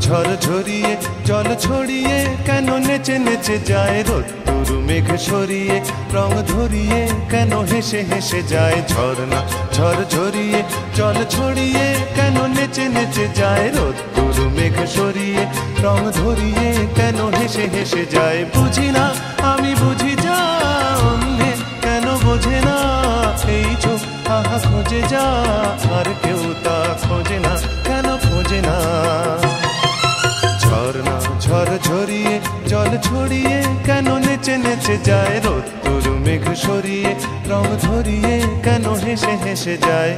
ঝড় ঝরিয়ে জল ছড়িয়ে কেন নেচে নেচে যায় রোদ্দুর মেঘ সরিয়ে রং ধরিয়ে কেন হেসে হেসে যায় ঝর্ণা ঝড় ঝরিয়ে জল ছড়িয়ে কেন নেচে নেচে যায় রোদ্দুর মেঘ সরিয়ে রং ধরিয়ে কেন হেসে হেসে যায় বুঝি না আমি বুঝি যা অন্যে কেন বোঝে না এই চোখ আহা খোঁজে যা আর কেউ তা খোঁজে না কেন খোঁজে না ঝর্ণা ঝড় ঝরিয়ে জল ছড়িয়ে কেন নেচে নেচে যায় রোদ্দুর মেঘ সরিয়ে রং ধরিয়ে কেন হেসে হেসে যায়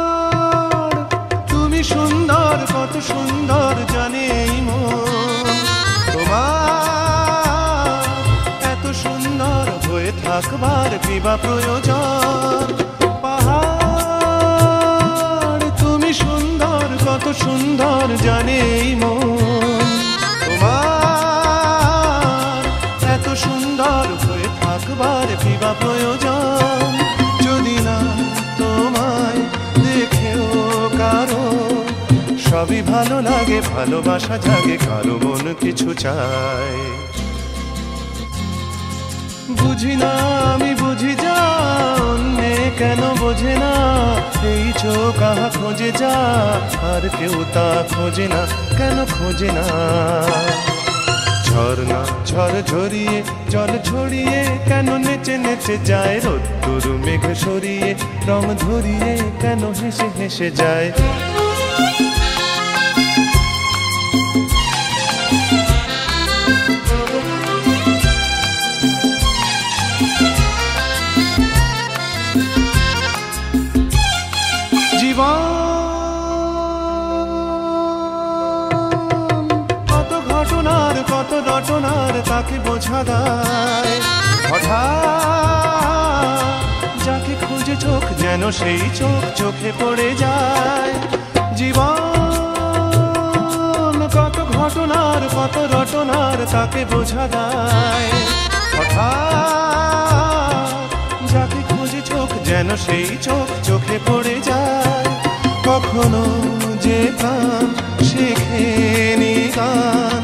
পাহাড় তুমি সুন্দর কত সুন্দর জানে এই মন তোমার এত সুন্দর হয়ে থাকবার কিবা প্রয়োজন পাহাড় তুমি সুন্দর কত সুন্দর জানে এই মন তোমার এত সুন্দর হয়ে থাকবার কিবা প্রয়োজন যদি না তোমায় দেখেও কারো সবই ভালো লাগে ভালোবাসা জাগে কারো মন কিছু চায় বুঝি না আমি বুঝি যা অন্যে কেন বোঝে না এই চোখ আহা খোঁজে যা আর কেউ তা খোঁজে না কেন খোঁজে না ঝর্ণা ঝড় ঝরিয়ে জল ছড়িয়ে কেন নেচে নেচে যায় রোদ্দুর মেঘ সরিয়ে রং ধরিয়ে কেন হেসে হেসে যায় জীবন কত ঘটনার কত রটনার তাকে বোঝা দেয় হঠাৎ যাকে খুঁজে চোখ যেন সেই চোখ চোখে পড়ে যায় জীবন কত ঘটনার কত রটনার তাকে বোঝা দেয় হঠাৎ যাকে খুঁজে চোখ যেন সেই চোখ চোখে পড়ে যায় কখনো যে প্রাণ শেখেনি গান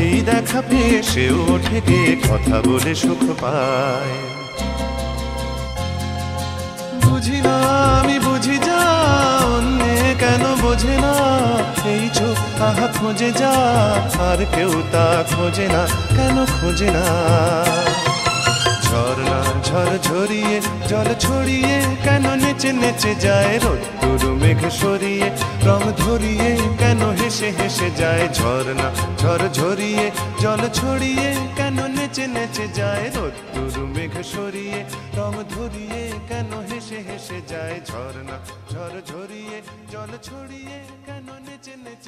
এই দেখা পেয়ে সেও ওঠে গিয়ে কথা বলে সুখ পায় বুঝি না আমি বুঝি যা অন্যে কেন বোঝে না এই চোখ আহা খোঁজে যা আর কেউ তা খোঁজে না কেন খোঁজে না ঝর্ণা ঝড় ঝরিয়ে জল ছড়িয়ে কেন নেচে নেচে যায় রোদ্দুর মেঘ সরিয়ে রং ধরিয়ে কেন হেসে হেসে যায় ঝর্ণা ঝড় ঝরিয়ে জল ছড়িয়ে কেন নেচে নেচে যায় রোদ্দুর মেঘ সরিয়ে রং ধরিয়ে কেন হেসে হেসে যায় ঝর্ণা ঝড় ঝরিয়ে জল ছড়িয়ে কেন নেচে নেচে